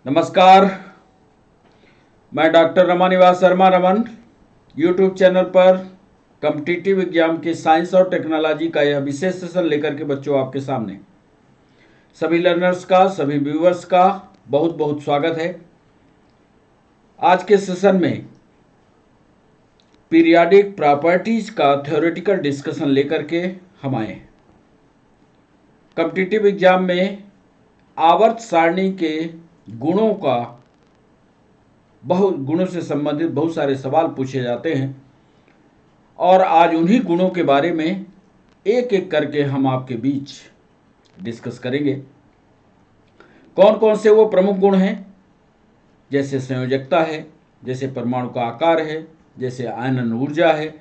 नमस्कार, मैं doctor Ramanivas Sharma Raman YouTube channel पर कॉम्पिटिटिव एग्जाम के साइंस और टेक्नोलॉजी का यह विशेष सेशन लेकर के बच्चों आपके सामने सभी लर्नर्स का, सभी व्यूअर्स का बहुत बहुत स्वागत है। आज के सेशन में पीरियाडिक प्रॉपर्टीज का थ्योरेटिकल डिस्कशन लेकर के हम आए हैं। कॉम्पिटिटिव एग्जाम में आवर्त सारणी के गुणों से संबंधित बहुत सारे सवाल पूछे जाते हैं और आज उन्हीं गुणों के बारे में एक एक करके हम आपके बीच डिस्कस करेंगे। कौन कौन से वो प्रमुख गुण हैं, जैसे संयोजकता है, जैसे परमाणु का आकार है, जैसे आयनन ऊर्जा है,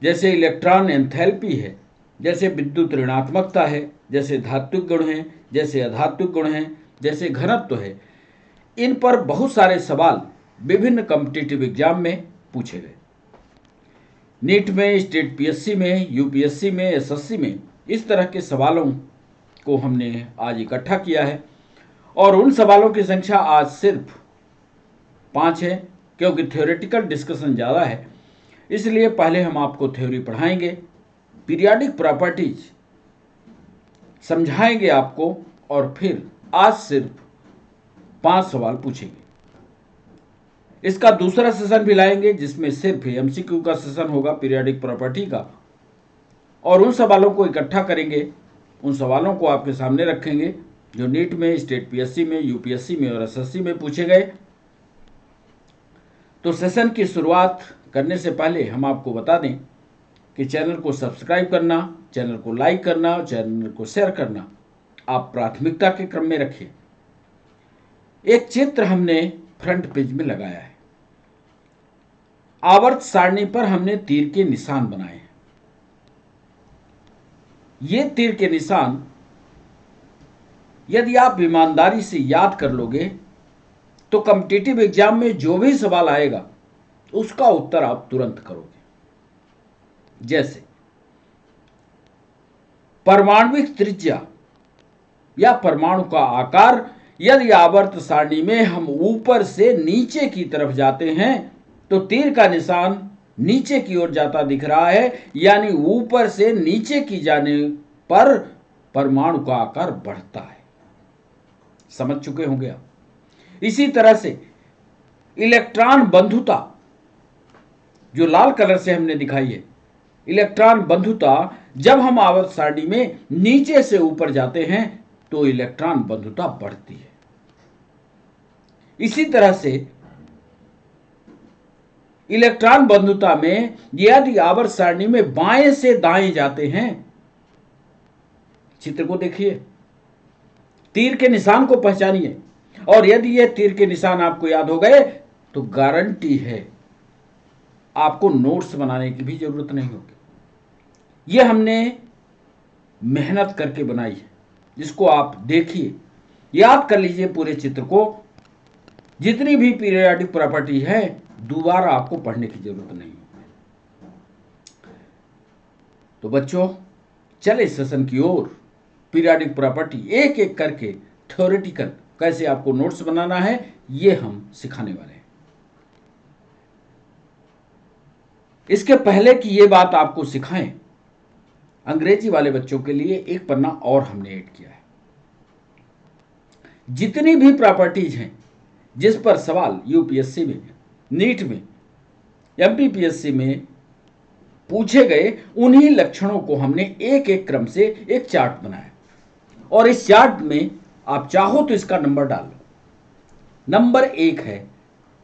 जैसे इलेक्ट्रॉन एंथैल्पी है, जैसे विद्युत ऋणात्मकता है, जैसे धात्विक गुण हैं, जैसे अधात्विक गुण हैं, जैसे घनत्व है। इन पर बहुत सारे सवाल विभिन्न कॉम्पिटिटिव एग्जाम में पूछे गए। नीट में, स्टेट पीएससी में, यूपीएससी में, एसएससी में इस तरह के सवालों को हमने आज इकट्ठा किया है और उन सवालों की संख्या आज सिर्फ 5 है, क्योंकि थ्योरेटिकल डिस्कशन ज़्यादा है। इसलिए पहले हम आपको थ्योरी पढ़ाएंगे, पीरियाडिक प्रॉपर्टीज समझाएंगे आपको और फिर आज सिर्फ 5 सवाल पूछेंगे। इसका दूसरा सेशन भी लाएंगे जिसमें सिर्फ एमसीक्यू का सेशन होगा पीरियाडिक प्रॉपर्टी का, और उन सवालों को इकट्ठा करेंगे, उन सवालों को आपके सामने रखेंगे जो नीट में, स्टेट पीएससी में, यूपीएससी में और एसएससी में पूछे गए। तो सेशन की शुरुआत करने से पहले हम आपको बता दें कि चैनल को सब्सक्राइब करना, चैनल को लाइक करना और चैनल को शेयर करना आप प्राथमिकता के क्रम में रखिए। एक चित्र हमने फ्रंट पेज में लगाया है। आवर्त सारणी पर हमने तीर के निशान बनाए हैं। ये तीर के निशान यदि आप ईमानदारी से याद कर लोगे तो कॉम्पिटिटिव एग्जाम में जो भी सवाल आएगा उसका उत्तर आप तुरंत करोगे। जैसे परमाणुविक त्रिज्या या परमाणु का आकार, यदि आवर्त सारणी में हम ऊपर से नीचे की तरफ जाते हैं तो तीर का निशान नीचे की ओर जाता दिख रहा है, यानी ऊपर से नीचे की जाने पर परमाणु का आकार बढ़ता है। समझ चुके होंगे आप। इसी तरह से इलेक्ट्रॉन बंधुता जो लाल कलर से हमने दिखाई है, इलेक्ट्रॉन बंधुता जब हम आवर्त सारणी में नीचे से ऊपर जाते हैं तो इलेक्ट्रॉन बंधुता बढ़ती है। इसी तरह से इलेक्ट्रॉन बंधुता में यदि आवर्त सारणी में बाएं से दाएं जाते हैं, चित्र को देखिए, तीर के निशान को पहचानिए, और यदि यह तीर के निशान आपको याद हो गए तो गारंटी है आपको नोट्स बनाने की भी जरूरत नहीं होगी। यह हमने मेहनत करके बनाई है, जिसको आप देखिए, याद कर लीजिए पूरे चित्र को। जितनी भी पीरियाडिक प्रॉपर्टी है दोबारा आपको पढ़ने की जरूरत नहीं है। तो बच्चों, चले सेशन की ओर। पीरियाडिक प्रॉपर्टी एक एक करके थ्योरेटिकल कैसे आपको नोट्स बनाना है ये हम सिखाने वाले हैं। इसके पहले कि ये बात आपको सिखाएं, अंग्रेजी वाले बच्चों के लिए एक पन्ना और हमने ऐड किया है। जितनी भी प्रॉपर्टीज हैं जिस पर सवाल यूपीएससी में, नीट में, एमपीपीएससी में पूछे गए, उन्हीं लक्षणों को हमने एक एक क्रम से एक चार्ट बनाया, और इस चार्ट में आप चाहो तो इसका नंबर डाल लो। नंबर 1 है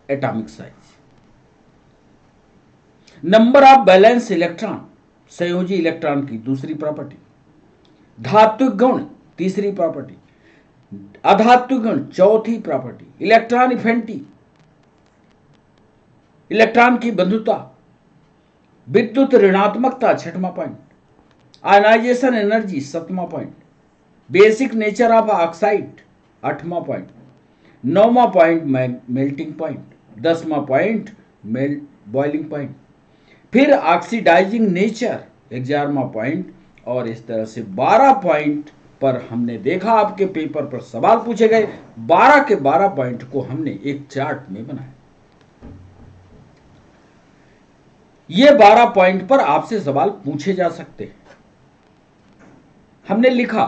atomic size, number of balance electron, संयोजी इलेक्ट्रॉन की दूसरी प्रॉपर्टी, धात्विक गुण तीसरी प्रॉपर्टी, अधात्विक गुण चौथी प्रॉपर्टी, इलेक्ट्रॉन इफिनिटी, इलेक्ट्रॉन की बंधुता, विद्युत ऋणात्मकता छठवां पॉइंट, आयनाइजेशन एनर्जी सातवां point, basic nature of oxide आठवां पॉइंट, नौवां पॉइंट मेल्टिंग पॉइंट, 10वां पॉइंट बॉइलिंग पॉइंट, फिर ऑक्सीडाइजिंग नेचर 11वां पॉइंट, और इस तरह से 12 पॉइंट पर हमने देखा आपके पेपर पर सवाल पूछे गए, 12 के 12 पॉइंट को हमने एक चार्ट में बनाया। ये 12 पॉइंट पर आपसे सवाल पूछे जा सकते हैं। हमने लिखा,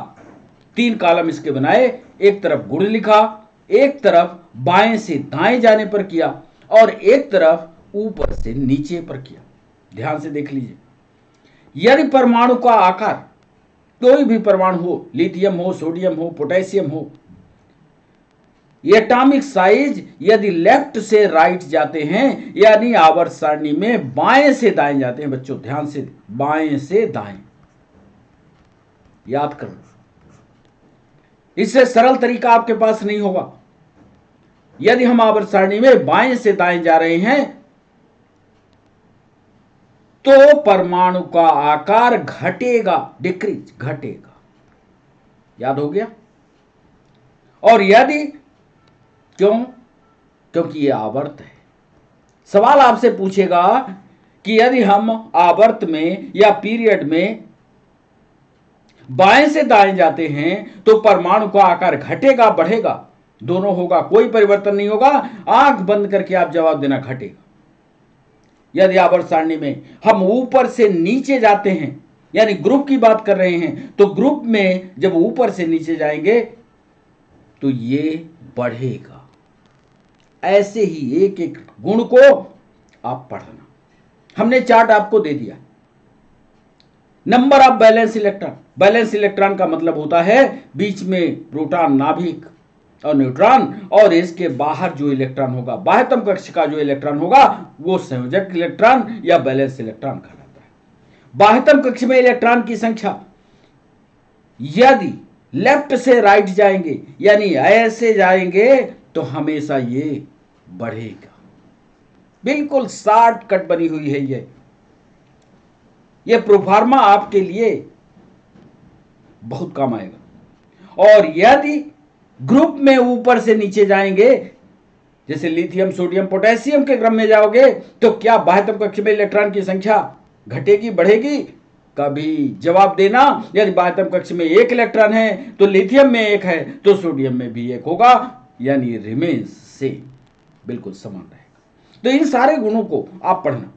3 कॉलम इसके बनाए, एक तरफ गुण लिखा, एक तरफ बाएं से दाएं जाने पर किया और एक तरफ ऊपर से नीचे पर किया। ध्यान से देख लीजिए, यदि परमाणु का आकार, कोई भी परमाणु हो, लिथियम हो, सोडियम हो, पोटेशियम हो, एटॉमिक साइज यदि लेफ्ट से राइट जाते हैं, यानी आवर्त सारणी में बाएं से दाएं जाते हैं, बच्चों ध्यान से, बाएं से दाएं याद करो, इससे सरल तरीका आपके पास नहीं होगा। यदि हम आवर्त सारणी में बाएं से दाएं जा रहे हैं तो परमाणु का आकार घटेगा, डिक्रीज, घटेगा। याद हो गया? और यदि, क्यों? क्योंकि यह आवर्त है। सवाल आपसे पूछेगा कि यदि हम आवर्त में या पीरियड में बाएं से दाएं जाते हैं तो परमाणु का आकार घटेगा, बढ़ेगा, दोनों होगा, कोई परिवर्तन नहीं होगा। आंख बंद करके आप जवाब देना, घटेगा। यदि आवर्त सारणी में हम ऊपर से नीचे जाते हैं, यानी ग्रुप की बात कर रहे हैं, तो ग्रुप में जब ऊपर से नीचे जाएंगे तो ये बढ़ेगा। ऐसे ही एक एक गुण को आप पढ़ना। हमने चार्ट आपको दे दिया। Number of balance electron, balance electron का मतलब होता है बीच में प्रोटॉन, नाभिक और न्यूट्रॉन, और इसके बाहर जो इलेक्ट्रॉन होगा, बाह्यतम कक्ष का जो इलेक्ट्रॉन होगा वो संयोजक इलेक्ट्रॉन या बैलेंस इलेक्ट्रॉन कहलाता है। बाह्यतम कक्ष में इलेक्ट्रॉन की संख्या यदि लेफ्ट से राइट जाएंगे, यानी ऐसे जाएंगे, तो हमेशा ये बढ़ेगा। बिल्कुल शॉर्टकट बनी हुई है ये प्रोफार्मा आपके लिए बहुत काम आएगा। और यदि ग्रुप में ऊपर से नीचे जाएंगे, जैसे लिथियम, सोडियम, पोटेशियम के क्रम में जाओगे, तो क्या बाह्यतम कक्ष में इलेक्ट्रॉन की संख्या घटेगी, बढ़ेगी? कभी जवाब देना। यदि बाह्यतम कक्ष में 1 इलेक्ट्रॉन है तो लिथियम में 1 है तो सोडियम में भी 1 होगा, यानी रिमेन्स सेम, बिल्कुल समान रहेगा। तो इन सारे गुणों को आप पढ़ना।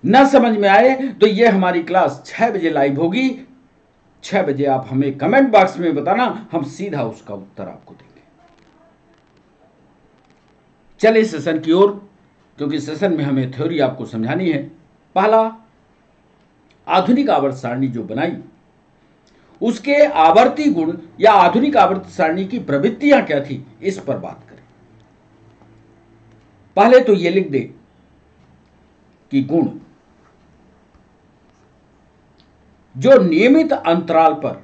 न समझ में आए तो ये हमारी क्लास 6 बजे लाइव होगी। 6 बजे आप हमें कमेंट बॉक्स में बताना, हम सीधा उसका उत्तर आपको देंगे। चलिए सेशन की ओर, क्योंकि सेशन में हमें थ्योरी आपको समझानी है। पहला, आधुनिक आवर्त सारणी जो बनाई, उसके आवर्ती गुण या आधुनिक आवर्त सारणी की प्रवृत्तियां क्या थी, इस पर बात करें। पहले तो यह लिख दे कि गुण जो नियमित अंतराल पर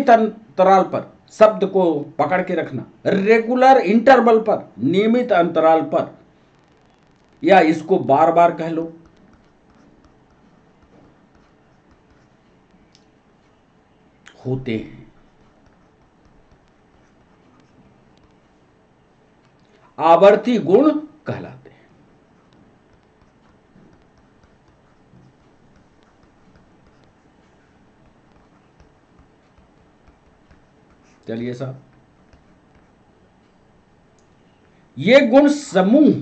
अंतराल पर, शब्द को पकड़ के रखना, रेगुलर इंटरवल पर, नियमित अंतराल पर, या इसको बार बार कह लो, होते हैं। आवर्ती गुण कहलाते हैं। चलिए साहब, ये गुण समूह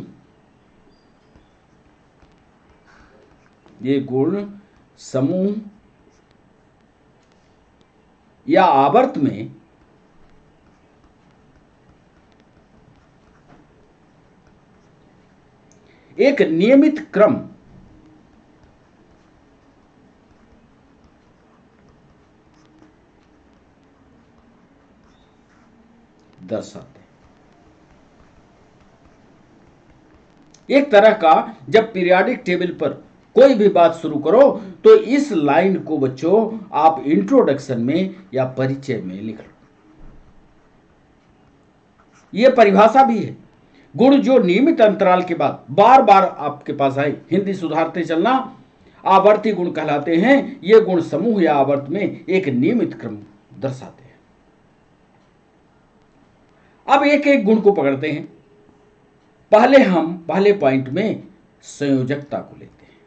या आवर्त में एक नियमित क्रम दर्शाते हैं। एक तरह का, जब पीरियोडिक टेबल पर कोई भी बात शुरू करो तो इस लाइन को बच्चों आप इंट्रोडक्शन में या परिचय में लिख लो। यह परिभाषा भी है। गुण जो नियमित अंतराल के बाद बार बार आपके पास आए, हिंदी सुधारते चलना, आवर्ती गुण कहलाते हैं। ये गुण समूह या आवर्त में एक नियमित क्रम दर्शाते हैं। अब एक एक गुण को पकड़ते हैं। पहले हम पहले पॉइंट में संयोजकता को लेते हैं।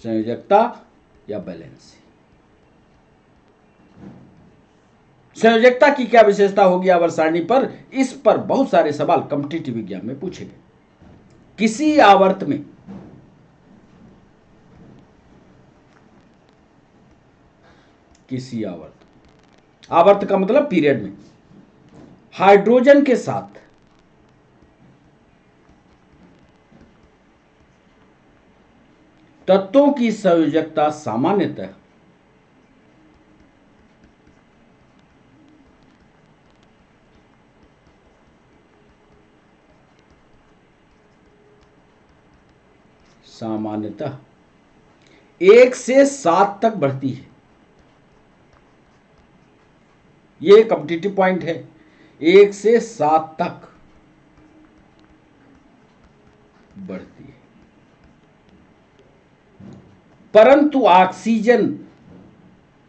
संयोजकता या बैलेंस। संयोजकता की क्या विशेषता होगी आवर्त सारणी पर, इस पर बहुत सारे सवाल कॉम्पिटिटिव एग्जाम में पूछे गए। किसी आवर्त में आवर्त का मतलब पीरियड में हाइड्रोजन के साथ तत्वों की संयोजकता सामान्यतः सामान्यतः 1 से 7 तक बढ़ती है। यह कॉम्पिटिटिव पॉइंट है, 1 से 7 तक बढ़ती है। परंतु ऑक्सीजन,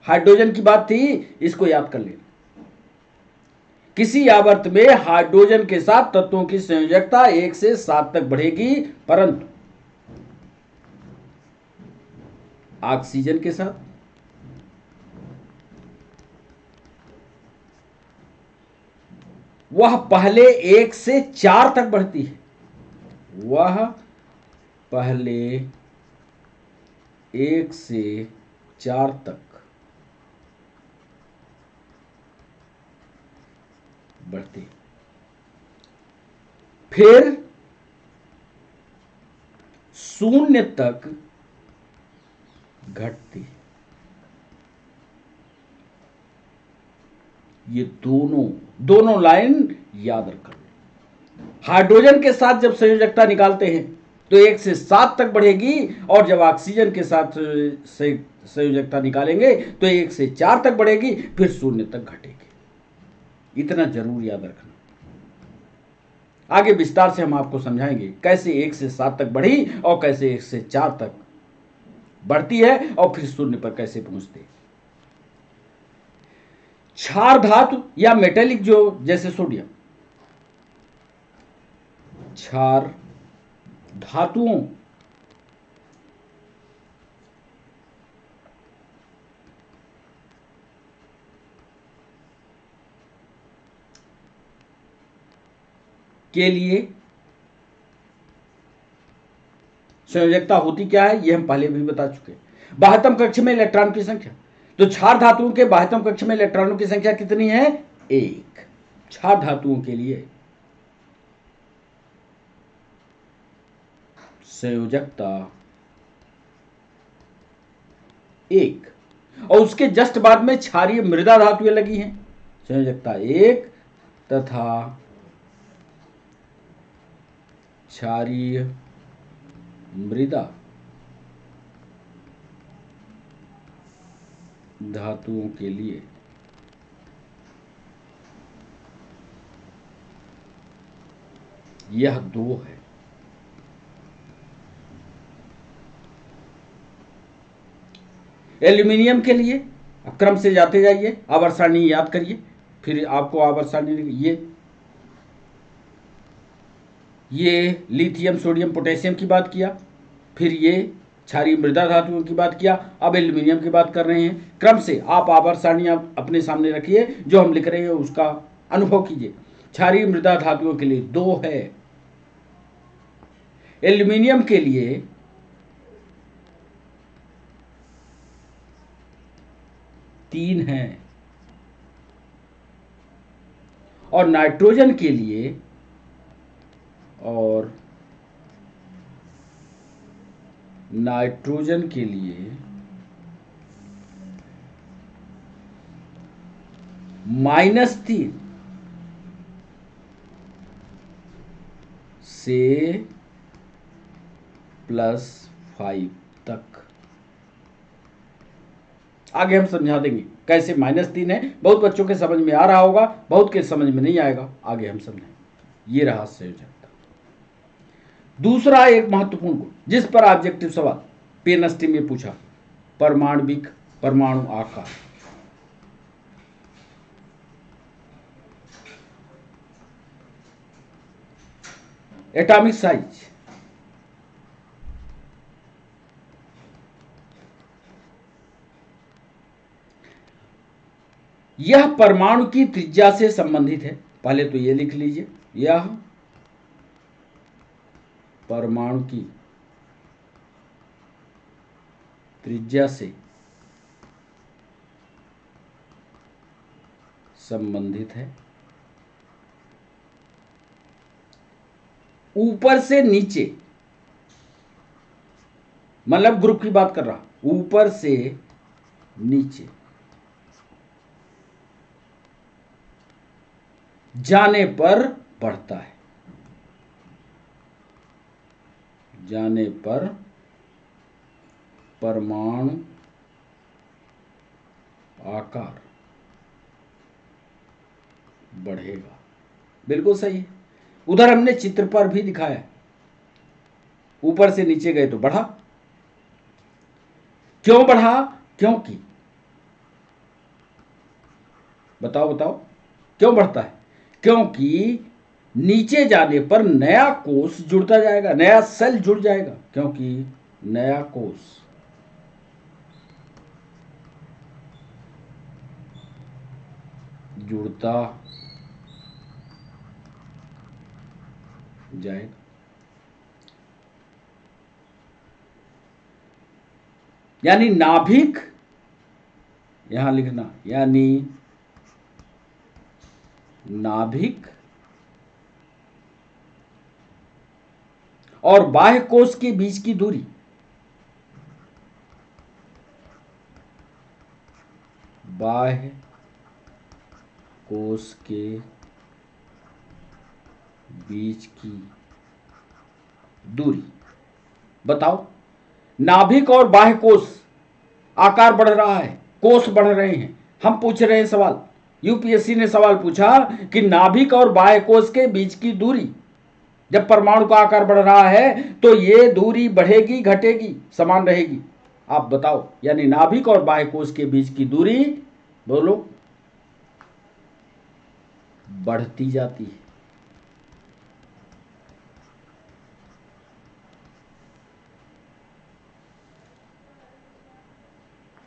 हाइड्रोजन की बात थी, इसको याद कर लेना। किसी आवर्त में हाइड्रोजन के साथ तत्वों की संयोजकता 1 से 7 तक बढ़ेगी, परंतु ऑक्सीजन के साथ वह पहले 1 से 4 तक बढ़ती है। वह पहले 1 से 4 तक बढ़ती, फिर 0 तक घटती। ये दोनों लाइन याद रखना। हाइड्रोजन के साथ जब संयोजकता निकालते हैं तो 1 से 7 तक बढ़ेगी, और जब ऑक्सीजन के साथ संयोजकता निकालेंगे तो 1 से 4 तक बढ़ेगी, फिर 0 तक घटेगी। इतना जरूर याद रखना। आगे विस्तार से हम आपको समझाएंगे कैसे 1 से 7 तक बढ़ी और कैसे 1 से 4 तक बढ़ती है और फिर 0 पर कैसे पहुंचते। क्षार धातु या मेटेलिक, जो जैसे सोडियम, क्षार धातुओं के लिए संयोजकता होती क्या है, यह हम पहले भी बता चुके। बाह्यतम कक्ष में इलेक्ट्रॉन की संख्या, तो क्षार धातुओं के बाह्यतम कक्ष में इलेक्ट्रॉनों की संख्या कितनी है? 1। क्षार धातुओं के लिए संयोजकता 1, और उसके जस्ट बाद में क्षारीय मृदा धातुएं लगी हैं, संयोजकता 1 तथा क्षारीय मृदा धातुओं के लिए यह 2 है। एल्यूमिनियम के लिए क्रम से जाते जाइए, आवर्त सारणी याद करिए, फिर आपको आवर्त सारणी ये लिथियम, सोडियम, पोटेशियम की बात किया, फिर ये क्षारीय मृदा धातुओं की बात किया, अब एल्यूमिनियम की बात कर रहे हैं। क्रम से आप आवर्त सारणी अपने सामने रखिए, जो हम लिख रहे हैं उसका अनुभव कीजिए। क्षारीय मृदा धातुओं के लिए 2 है, एल्यूमिनियम के लिए 3 है, और नाइट्रोजन के लिए -3 से +5 तक। आगे हम समझा देंगे कैसे -3 है। बहुत बच्चों के समझ में आ रहा होगा, बहुत के समझ में नहीं आएगा, आगे हम समझेंगे। ये रहा संयोजकता। दूसरा एक महत्वपूर्ण गुण जिस पर ऑब्जेक्टिव सवाल पेन स्ट्रीम में पूछा, परमाणविक परमाणु आकार। Atomic size. यह परमाणु की त्रिज्या से संबंधित है। पहले तो ये लिख लीजिए, यह परमाणु की त्रिज्या से संबंधित है। ऊपर से नीचे, मतलब ग्रुप की बात कर रहा, ऊपर से नीचे जाने पर बढ़ता है, जाने पर परमाणु आकार बढ़ेगा। बिल्कुल सही है। उधर हमने चित्र पर भी दिखाया, ऊपर से नीचे गए तो बढ़ा। क्यों बढ़ा? क्योंकि, बताओ बताओ क्यों बढ़ता है? क्योंकि नीचे जाने पर नया कोष जुड़ता जाएगा, नया सेल जुड़ जाएगा, क्योंकि नया कोष जुड़ता जाएगा। यानी नाभिक, यहां लिखना, यानी नाभिक और बाह्य कोष के बीच की दूरी बाह्य कोष के बीच की दूरी। बताओ, नाभिक और बाह्य कोष आकार बढ़ रहा है, कोष बढ़ रहे हैं। हम पूछ रहे हैं सवाल, यूपीएससी ने सवाल पूछा कि नाभिक और बाह्य कोष के बीच की दूरी, जब परमाणु का आकार बढ़ रहा है तो ये दूरी बढ़ेगी घटेगी, समान रहेगी? आप बताओ। यानी नाभिक और बाह्य कोष के बीच की दूरी, बोलो, बढ़ती जाती है।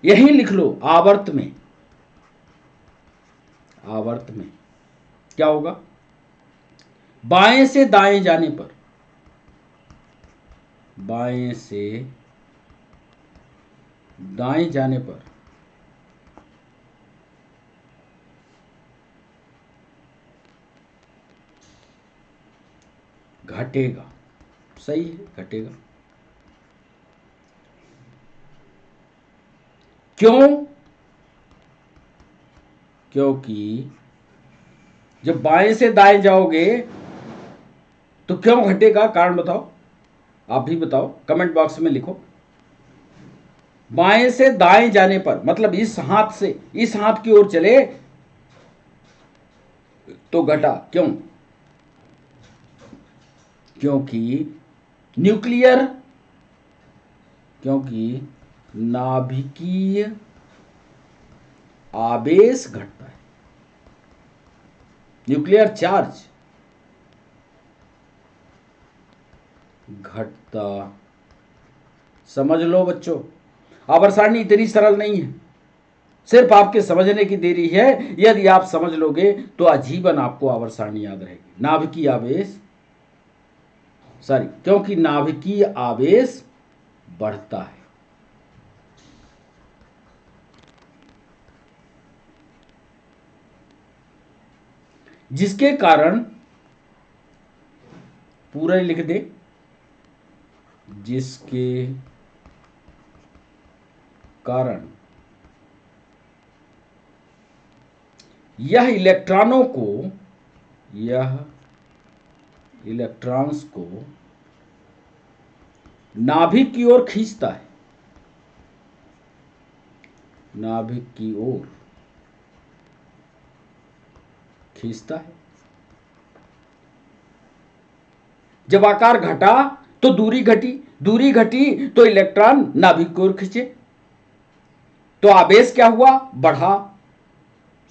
यही लिख लो, आवर्त में, आवर्त में क्या होगा? बाएं से दाएं जाने पर, बाएं से दाएं जाने पर घटेगा। सही है, घटेगा। क्यों? क्योंकि जब बाएं से दाएं जाओगे तो क्यों घटेगा? कारण बताओ, आप भी बताओ, कमेंट बॉक्स में लिखो। बाएं से दाएं जाने पर मतलब इस हाथ से इस हाथ की ओर चले तो घटा। क्यों? क्योंकि न्यूक्लियर, क्योंकि नाभिकीय आवेश घटता है, न्यूक्लियर चार्ज घटता। समझ लो बच्चों, आवर्त सारणी इतनी सरल नहीं है, सिर्फ आपके समझने की देरी है। यदि आप समझ लोगे तो आजीवन आपको आवर्त सारणी याद रहेगी। नाभिकीय आवेश, सॉरी, क्योंकि नाभिकीय आवेश बढ़ता है, जिसके कारण, पूरा लिख दे, जिसके कारण यह इलेक्ट्रॉनों को, यह इलेक्ट्रॉन्स को नाभिक की ओर खींचता है, नाभिक की ओर खींचता है। जब आकार घटा तो दूरी घटी, दूरी घटी तो इलेक्ट्रॉन नाभिक की ओर खींचे, तो आवेश क्या हुआ? बढ़ा।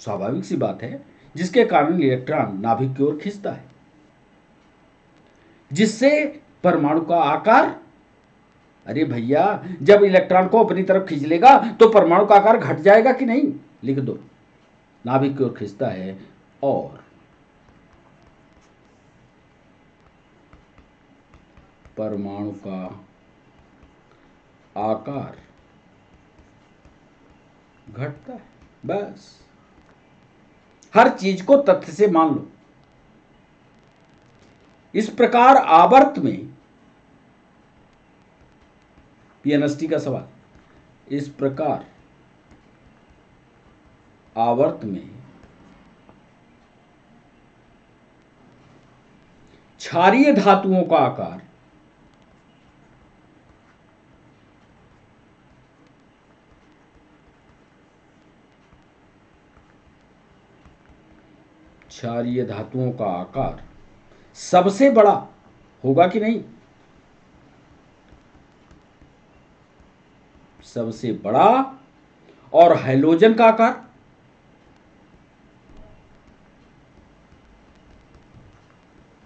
स्वाभाविक सी बात है, जिसके कारण इलेक्ट्रॉन नाभिक की ओर खींचता है। जिससे परमाणु का आकार, अरे भैया जब इलेक्ट्रॉन को अपनी तरफ खींच लेगा तो परमाणु का आकार घट जाएगा कि नहीं? लिख दो, नाभिक की ओर खींचता है और परमाणु का आकार घटता है। बस हर चीज को तथ्य से मान लो। इस प्रकार आवर्त में, पीएनएसटी का सवाल, इस प्रकार आवर्त में क्षारीय धातुओं का आकार क्षारीय धातुओं का आकार सबसे बड़ा होगा कि नहीं? सबसे बड़ा। और हैलोजन का आकार,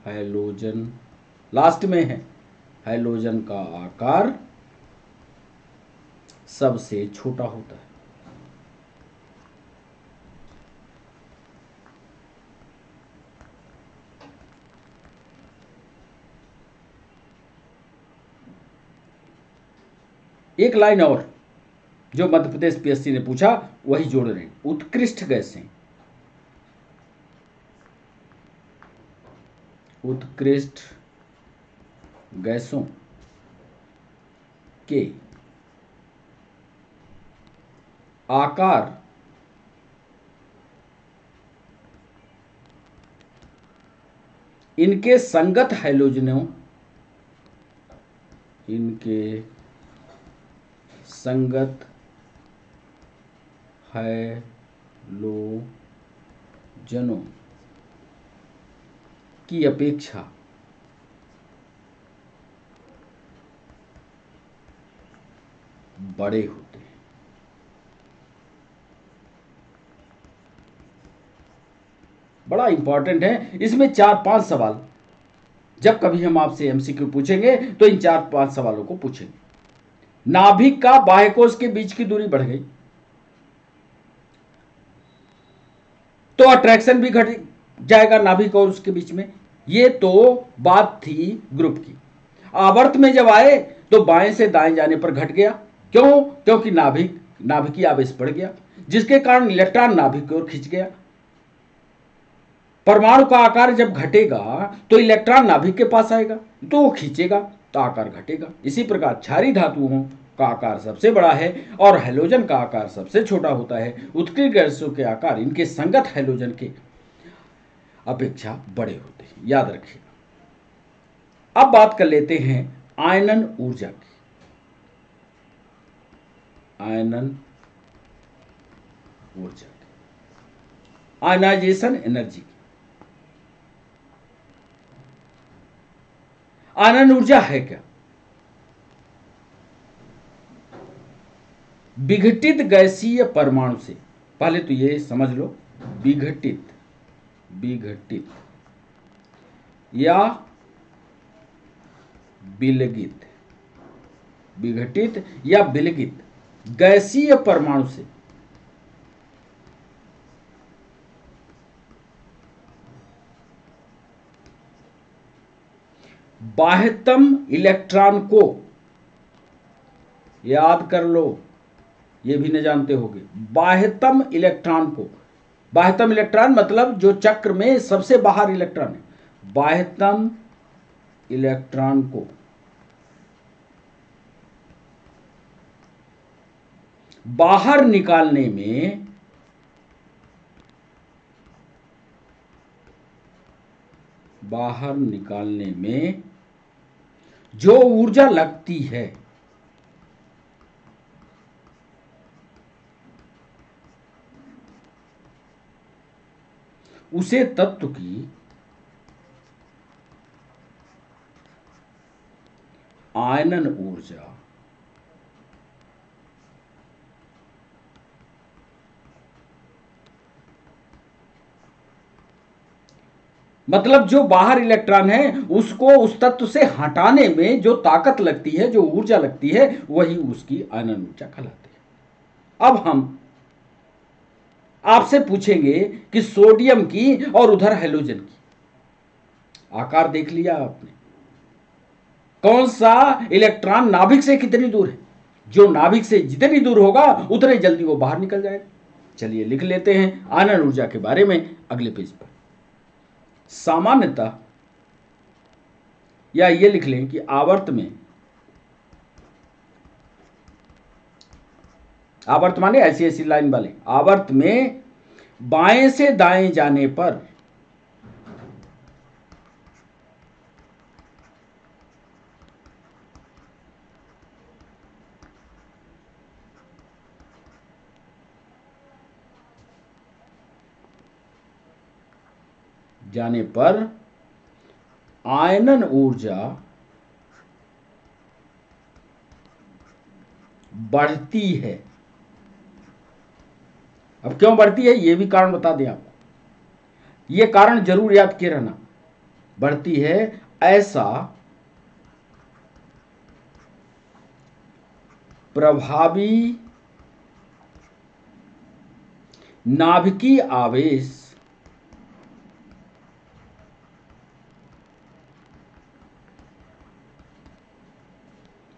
हैलोजन लास्ट में है, हैलोजन का आकार सबसे छोटा होता है। एक लाइन और जो मध्य प्रदेश पीएससी ने पूछा वही जोड़ रहे हैं। उत्कृष्ट गैसें, उत्कृष्ट गैसों के आकार इनके संगत हैलोजनों, इनके संगत हैलोजनों की अपेक्षा बड़े होते हैं। बड़ा इंपॉर्टेंट है। इसमें 4-5 सवाल, जब कभी हम आपसे एमसीक्यू पूछेंगे तो इन 4-5 सवालों को पूछेंगे। नाभिक का बाह्यकोश के बीच की दूरी बढ़ गई तो अट्रैक्शन भी घट जाएगा नाभिक और उसके बीच में। ये तो बात थी ग्रुप की। आवर्त में जब आए तो बाएं से दाएं जाने पर घट गया। क्यों? क्योंकि नाभिकीय आवेश बढ़ गया, जिसके कारण इलेक्ट्रॉन नाभिक की ओर खिंच गया। परमाणु का आकार जब घटेगा तो इलेक्ट्रॉन नाभिक के पास आएगा तो वो खींचेगा तो आकार घटेगा। इसी प्रकार क्षारीय धातुओं का आकार सबसे बड़ा है और हैलोजन का आकार सबसे छोटा होता है। उत्कीर्ण गैसों के आकार इनके संगत हैलोजन के अपेक्षा बड़े होते हैं, याद रखिएगा। अब बात कर लेते हैं आयनन ऊर्जा की, आयनन ऊर्जा की, आयनाइजेशन एनर्जी की। आयनन ऊर्जा है क्या? विघटित गैसीय परमाणु से, पहले तो ये समझ लो, विघटित या विलगित, विघटित या विलगित गैसीय परमाणु से बाह्यतम इलेक्ट्रॉन को, याद कर लो, ये भी न जानते होगे, बाह्यतम इलेक्ट्रॉन को, बाह्यतम इलेक्ट्रॉन मतलब जो चक्र में सबसे बाहर इलेक्ट्रॉन है, बाह्यतम इलेक्ट्रॉन को बाहर निकालने में जो ऊर्जा लगती है उसे तत्व की आयनन ऊर्जा मतलब जो बाहर इलेक्ट्रॉन है उसको उस तत्व से हटाने में जो ताकत लगती है, जो ऊर्जा लगती है, वही उसकी आयनन ऊर्जा कहलाती है। अब हम आपसे पूछेंगे कि सोडियम की और उधर हैलोजन की, आकार देख लिया आपने, कौन सा इलेक्ट्रॉन नाभिक से कितनी दूर है? जो नाभिक से जितनी दूर होगा उतने जल्दी वो बाहर निकल जाएगा। चलिए लिख लेते हैं आयनन ऊर्जा के बारे में अगले पेज पर। सामान्यतः, या ये लिख लें कि आवर्त में, आवर्त माने ऐसी ऐसी लाइन वाले, आवर्त में बाएं से दाएं जाने पर आयनन ऊर्जा बढ़ती है। अब क्यों बढ़ती है ये भी कारण बता दें आपको, ये कारण जरूर याद किए रहना। बढ़ती है ऐसा प्रभावी नाभिकीय आवेश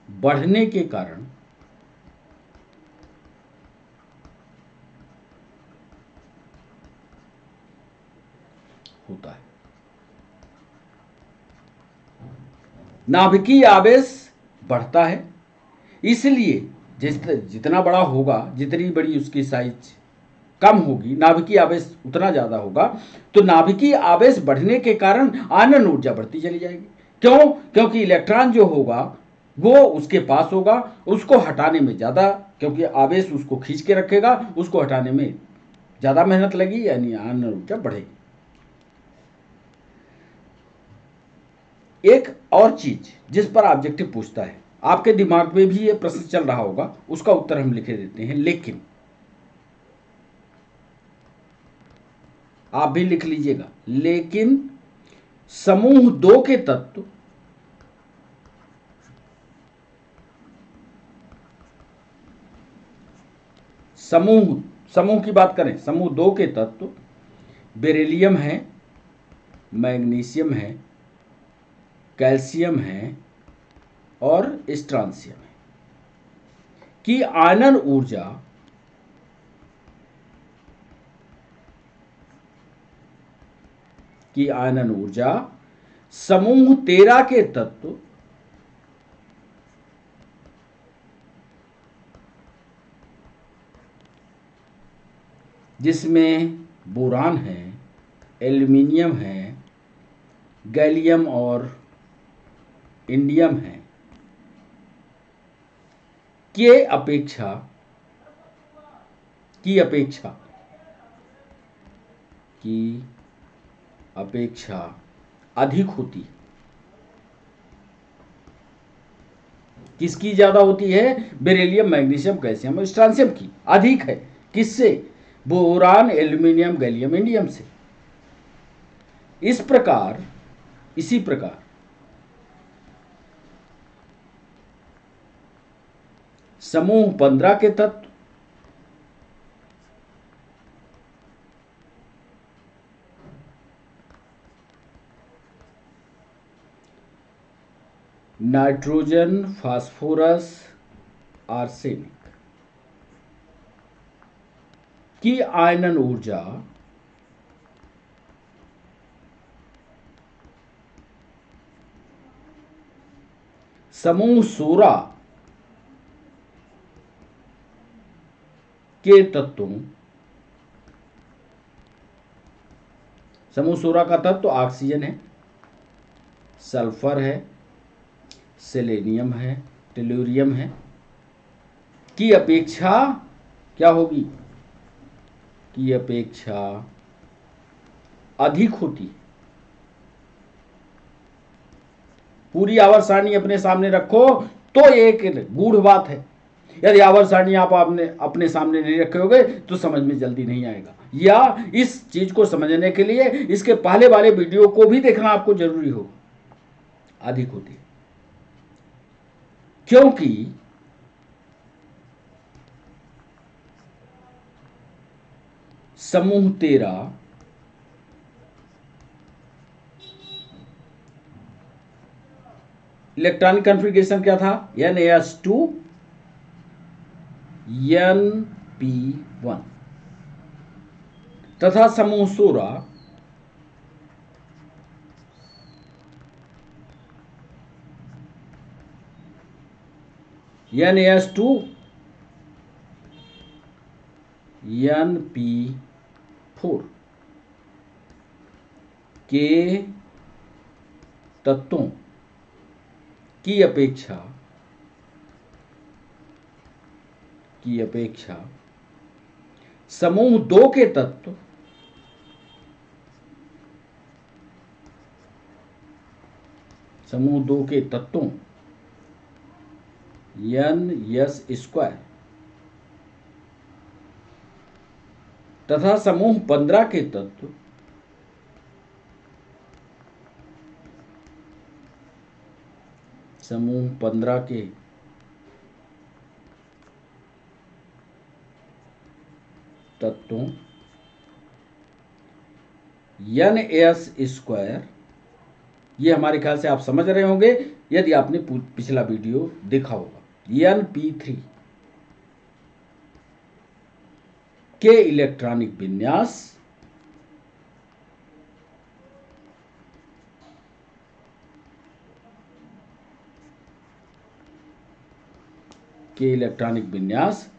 बढ़ने के कारण होता है। नाभिकीय आवेश बढ़ता है, इसलिए जितना बड़ा होगा, जितनी बड़ी उसकी साइज कम होगी, नाभिकीय आवेश उतना ज्यादा होगा, तो नाभिकीय आवेश बढ़ने के कारण आयनन ऊर्जा बढ़ती चली जाएगी। क्यों? क्योंकि इलेक्ट्रॉन जो होगा वो उसके पास होगा, उसको हटाने में ज्यादा, क्योंकि आवेश उसको खींच के रखेगा, उसको हटाने में ज्यादा मेहनत लगी, यानी आयनन ऊर्जा बढ़ेगी। एक और चीज जिस पर ऑब्जेक्टिव पूछता है, आपके दिमाग में भी ये प्रश्न चल रहा होगा, उसका उत्तर हम लिखे देते हैं। लेकिन आप भी लिख लीजिएगा, लेकिन समूह 2 के तत्व समूह की बात करें, समूह 2 के तत्व बेरिलियम है, मैग्नीशियम है, कैल्शियम है और स्ट्रांसियम है, की आयनन ऊर्जा समूह 13 के तत्व जिसमें बोरान है, एल्यूमिनियम है, गैलियम और इंडियम है, के अपेक्षा अधिक होती है। किसकी ज्यादा होती है? बेरिलियम, मैग्नीशियम, कैल्शियम और स्ट्रांसियम की अधिक है। किससे? बोरान, एल्यूमिनियम, गैलियम, इंडियम से। इसी प्रकार समूह 15 के तत्व नाइट्रोजन, फास्फोरस, आर्सेनिक की आयनन ऊर्जा समूह 16 के तत्वों, समूह 16 का तत्व ऑक्सीजन है, सल्फर है, सेलेनियम है, टेलुरियम है, की अपेक्षा क्या होगी? की अपेक्षा अधिक होती है। पूरी आवर्त सारणी अपने सामने रखो तो एक गूढ़ बात है, यदि आवर्त सारणी आप आपने अपने सामने नहीं रखे होगे तो समझ में जल्दी नहीं आएगा, या इस चीज को समझने के लिए इसके पहले वाले वीडियो को भी देखना आपको जरूरी हो अधिक होती है, क्योंकि समूह 13 इलेक्ट्रॉनिक कॉन्फ़िगरेशन क्या था, NAS2 NP1 तथा समूह 16 NAS2 NP4 के तत्वों की अपेक्षा समूह 2 के तत्व तत्वों NS² तथा समूह 15 के तत्व तत्वों NS², ये हमारे ख्याल से आप समझ रहे होंगे यदि आपने पिछला वीडियो देखा होगा, NP3 के इलेक्ट्रॉनिक विन्यास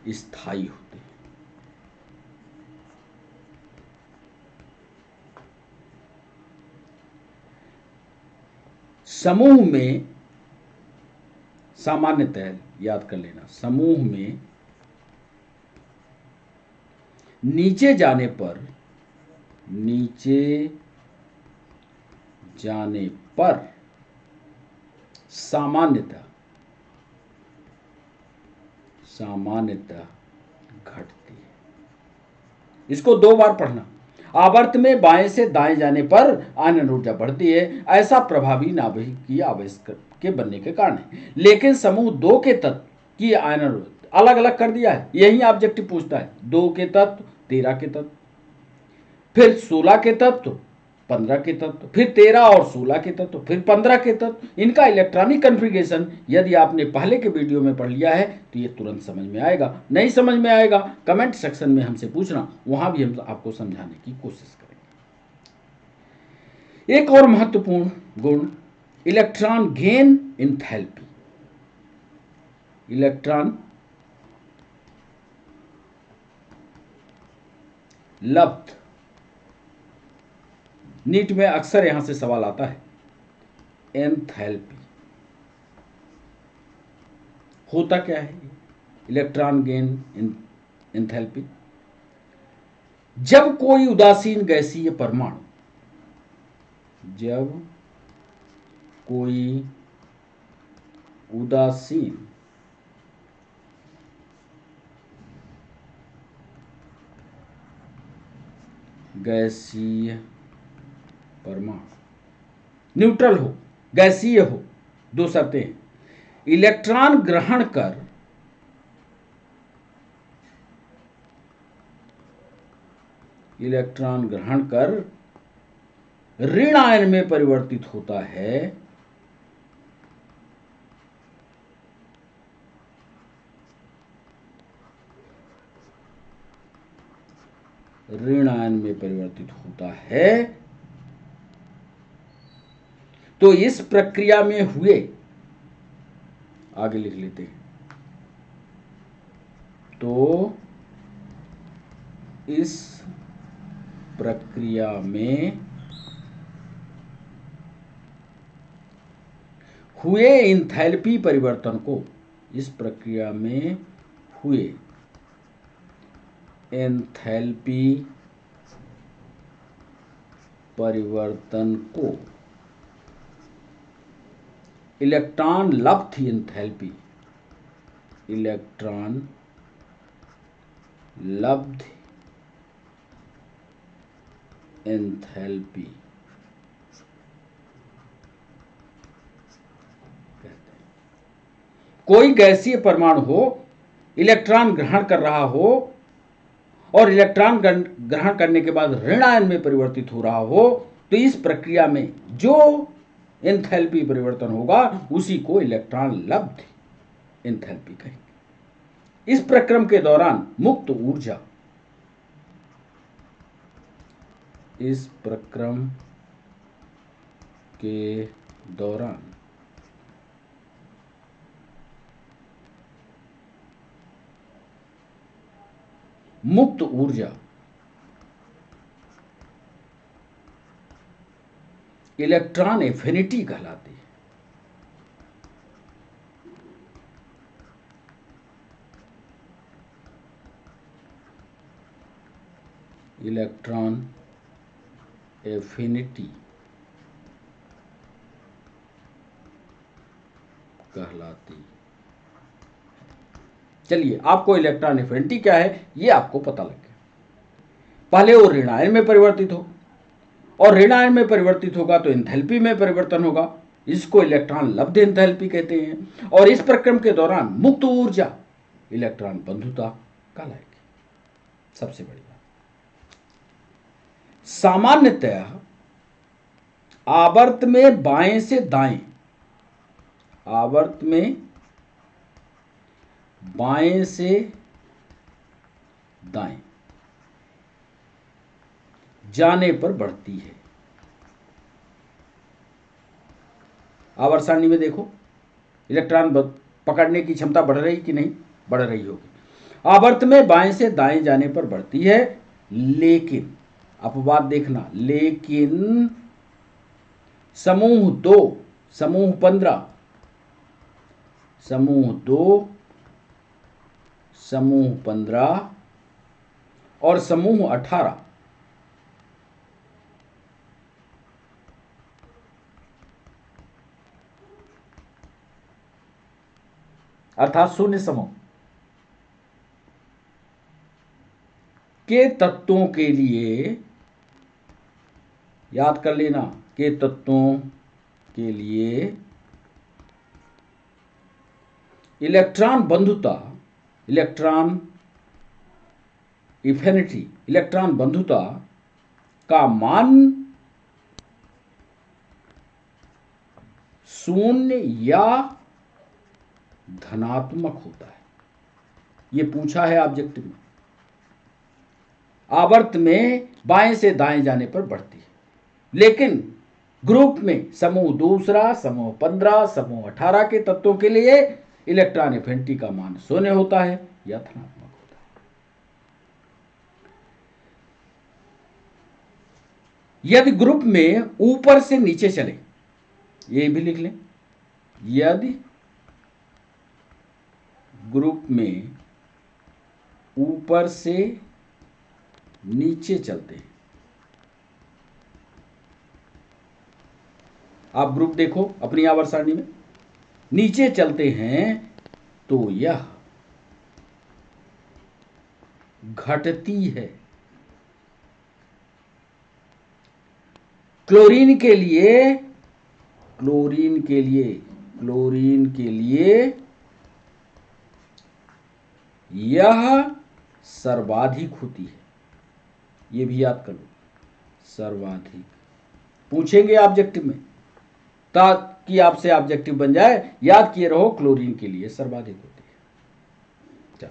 स्थायी होते हैं। समूह में सामान्यतः याद कर लेना, समूह में नीचे जाने पर सामान्यतः घटती है। इसको 2 बार पढ़ना। आवर्त में बाएं से दाएं जाने पर आयनन ऊर्जा बढ़ती है, ऐसा प्रभावी नाभिकीय आवेश के बनने के कारण है। लेकिन समूह 2 के तत्व की आयनन अलग अलग कर दिया है, यही ऑब्जेक्टिव पूछता है। 2 के तत्व, 13 के तत्व, फिर 16 के तत्व, 15 के तत्व, फिर 13 और 16 के तत्व, फिर 15 के तत्व। इनका इलेक्ट्रॉनिक कॉन्फ़िगरेशन यदि आपने पहले के वीडियो में पढ़ लिया है तो ये तुरंत समझ में आएगा। नहीं समझ में आएगा कमेंट सेक्शन में हमसे पूछना, वहां भी हम आपको समझाने की कोशिश करेंगे। एक और महत्वपूर्ण गुण इलेक्ट्रॉन गेन एंथैल्पी। इलेक्ट्रॉन लब्ध, नीट में अक्सर यहां से सवाल आता है। एंथैल्पी होता क्या है? इलेक्ट्रॉन गेन एंथैल्पी, जब कोई उदासीन गैसीय परमाणु गैसीय परमाणु न्यूट्रल हो, गैसीय हो, 2 शर्तें हैं। इलेक्ट्रॉन ग्रहण कर ऋण आयन में परिवर्तित होता है, तो इस प्रक्रिया में हुए, आगे लिख लेते हैं, तो इस प्रक्रिया में हुए एंथैल्पी परिवर्तन को इलेक्ट्रॉन लब्ध एंथैल्पी इलेक्ट्रॉन लब्ध एंथैल्पी कहते हैं। कोई गैसीय परमाणु हो, इलेक्ट्रॉन ग्रहण कर रहा हो और इलेक्ट्रॉन ग्रहण करने के बाद ऋण आयन में परिवर्तित हो रहा हो, तो इस प्रक्रिया में जो एंथैल्पी परिवर्तन होगा उसी को इलेक्ट्रॉन लब्ध एंथैल्पी कहेंगे। इस प्रक्रम के दौरान मुक्त ऊर्जा, इस प्रक्रम के दौरान मुक्त ऊर्जा इलेक्ट्रॉन एफिनिटी कहलाती है। इलेक्ट्रॉन एफिनिटी कहलाती। चलिए, आपको इलेक्ट्रॉन एफिनिटी क्या है ये आपको पता लग गया। पहले वो ऋण आयन में परिवर्तित हो, और ऋण आयन में परिवर्तित होगा तो एंथैल्पी में परिवर्तन होगा, इसको इलेक्ट्रॉन लब्ध एंथैल्पी कहते हैं। और इस प्रक्रम के दौरान मुक्त ऊर्जा इलेक्ट्रॉन बंधुता कहलाएगी। सबसे बड़ी बात, सामान्यतः आवर्त में बाएं से दाएं, आवर्त में बाएं से दाएं जाने पर बढ़ती है। आवर्त सारणी में देखो, इलेक्ट्रॉन पकड़ने की क्षमता बढ़ रही कि नहीं? बढ़ रही होगी। आवर्त में बाएं से दाएं जाने पर बढ़ती है, लेकिन अपवाद देखना, लेकिन समूह 2, समूह 15, समूह 2, समूह 15 और समूह 18 अर्थात शून्य समूह के तत्वों के लिए, याद कर लेना, के तत्वों के लिए इलेक्ट्रॉन बंधुता, इलेक्ट्रॉन एफिनिटी, इलेक्ट्रॉन बंधुता का मान 0 या धनात्मक होता है। यह पूछा है ऑब्जेक्टिव में। आवर्त में बाएं से दाएं जाने पर बढ़ती है, लेकिन ग्रुप में समूह 2, समूह 15, समूह 18 के तत्वों के लिए इलेक्ट्रॉन एफिनिटी का मान 0 होता है या धनात्मक होता है। यदि ग्रुप में ऊपर से नीचे चले, ये भी लिख लें, यदि ग्रुप में ऊपर से नीचे चलते हैं, आप ग्रुप देखो अपनी आवर्त सारणी में, नीचे चलते हैं तो यह घटती है। क्लोरीन के लिए, क्लोरीन के लिए, क्लोरीन के लिए यह सर्वाधिक होती है। यह भी याद कर लो, सर्वाधिक पूछेंगे ऑब्जेक्टिव में, ताकि आपसे ऑब्जेक्टिव बन जाए, याद किए रहो क्लोरीन के लिए सर्वाधिक होती है। चलो,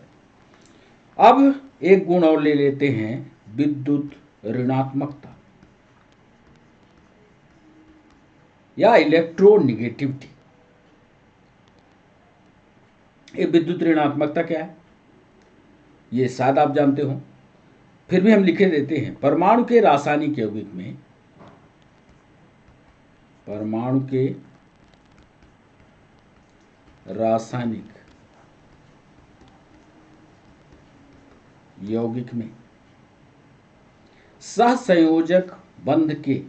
अब एक गुण और ले लेते हैं, विद्युत ऋणात्मकता या इलेक्ट्रोनिगेटिविटी। ये विद्युत ऋणात्मकता क्या है ये शायद आप जानते हो, फिर भी हम लिखे देते हैं। परमाणु के रासायनिक यौगिक में, परमाणु के रासायनिक यौगिक में सहसंयोजक बंध के,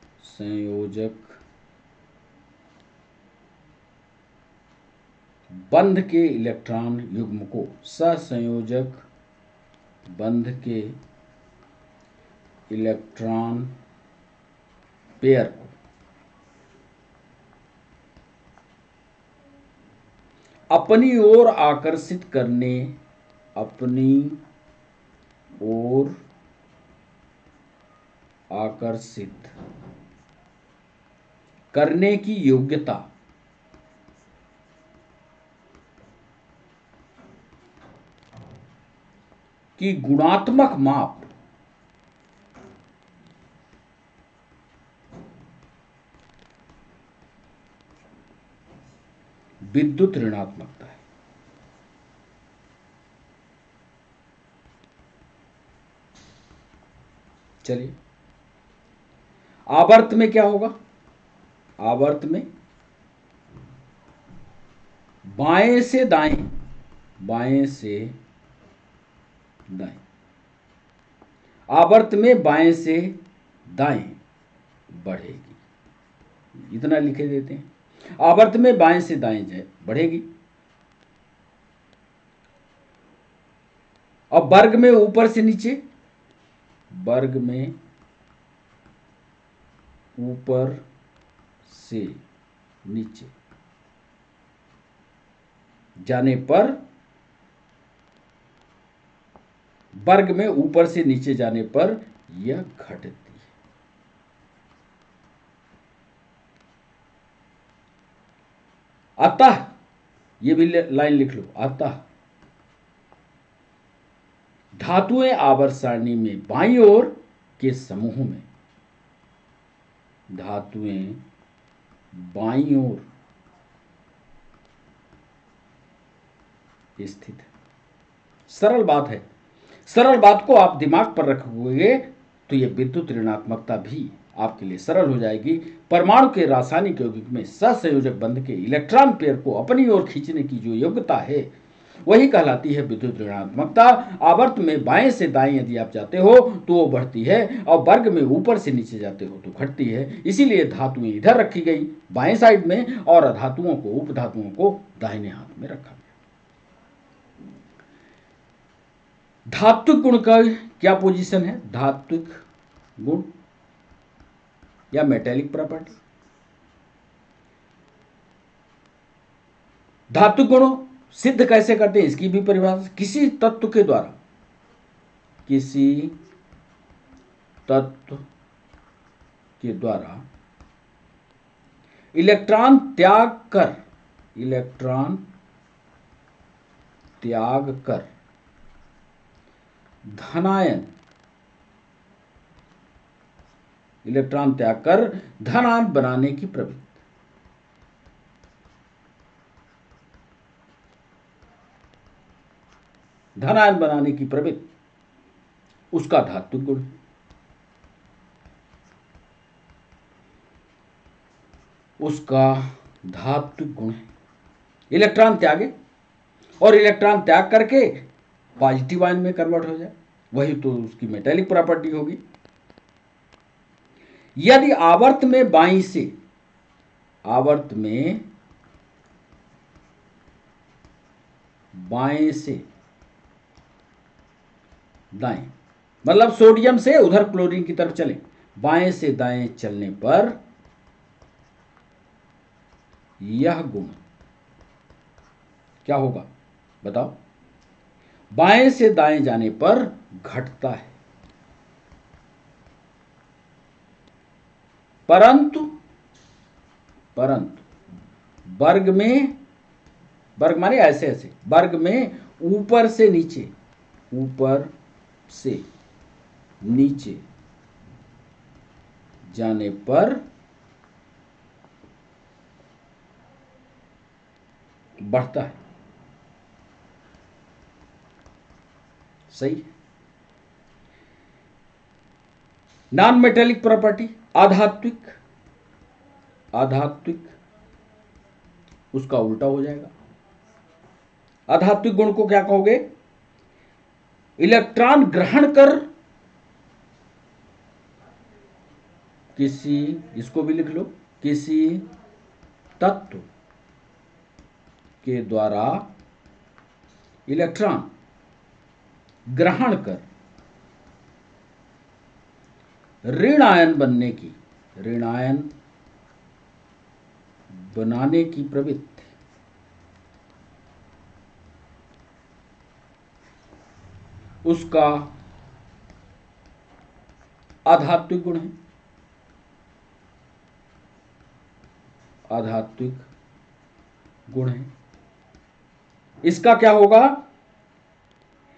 सहसंयोजक बंध के इलेक्ट्रॉन युग्म को, सहसंयोजक बंध के इलेक्ट्रॉन पेयर को अपनी ओर आकर्षित करने, अपनी ओर आकर्षित करने की योग्यता की गुणात्मक माप विद्युत ऋणात्मकता है। चलिए, आवर्त में क्या होगा? आवर्त में बाएं से दाएं, बाएं से दाएं, आवर्त में बाएं से दाएं बढ़ेगी। इतना लिखे देते हैं, आवर्त में बाएं से दाएं बढ़ेगी। और वर्ग में ऊपर से नीचे, वर्ग में ऊपर से नीचे जाने पर, वर्ग में ऊपर से नीचे जाने पर यह घटती है। अतः, ये भी लाइन लिख लो, अतः धातुएं आवर्त सारणी में बाईं ओर के समूह में, धातुएं बाईं ओर स्थित है। सरल बात है, सरल बात को आप दिमाग पर रखोगे तो यह विद्युत ऋणात्मकता भी आपके लिए सरल हो जाएगी। परमाणु के रासायनिक यौगिक में सहसंयोजक बंध के इलेक्ट्रॉन पेयर को अपनी ओर खींचने की जो योग्यता है वही कहलाती है विद्युत ऋणात्मकता। आवर्त में बाएं से दाएं यदि आप जाते हो तो वो बढ़ती है, और वर्ग में ऊपर से नीचे जाते हो तो घटती है। इसीलिए धातुएं इधर रखी गई बाएं साइड में, और धातुओं को, उपधातुओं को दाहिने हाथ में रखा गया। धात्विक गुण का क्या पोजीशन है? धात्विक गुण या मेटेलिक प्रॉपर्टी। धात्विक गुणों सिद्ध कैसे करते हैं इसकी भी परिभाषा, किसी तत्व के द्वारा, किसी तत्व के द्वारा इलेक्ट्रॉन त्याग कर, इलेक्ट्रॉन त्याग कर धनायन, इलेक्ट्रॉन त्याग कर धनायन बनाने की प्रवृत्ति, धनायन बनाने की प्रवृत्ति, उसका धात्विक गुण। उसका धात्विक गुण है। इलेक्ट्रॉन त्यागे और इलेक्ट्रॉन त्याग करके पॉजिटिव आयन में कन्वर्ट हो जाए, वही तो उसकी मेटेलिक प्रॉपर्टी होगी। यदि आवर्त में बाईं से, आवर्त में बाएं से दाएं, मतलब सोडियम से उधर क्लोरीन की तरफ चलें, बाएं से दाएं चलने पर यह गुण क्या होगा बताओ? बाएं से दाएं जाने पर घटता है, परंतु वर्ग में, वर्ग माने ऐसे ऐसे, वर्ग में ऊपर से नीचे, ऊपर से नीचे जाने पर बढ़ता है। सही। नॉन मेटेलिक प्रॉपर्टी, आधात्विक, आधात्विक उसका उल्टा हो जाएगा। आधात्विक गुण को क्या कहोगे? इलेक्ट्रॉन ग्रहण कर किसी, इसको भी लिख लो, किसी तत्व के द्वारा इलेक्ट्रॉन ग्रहण कर ऋण आयन बनाने की प्रवृत्ति उसका आध्यात्मिक गुण है। आध्यात्मिक गुण है। इसका क्या होगा?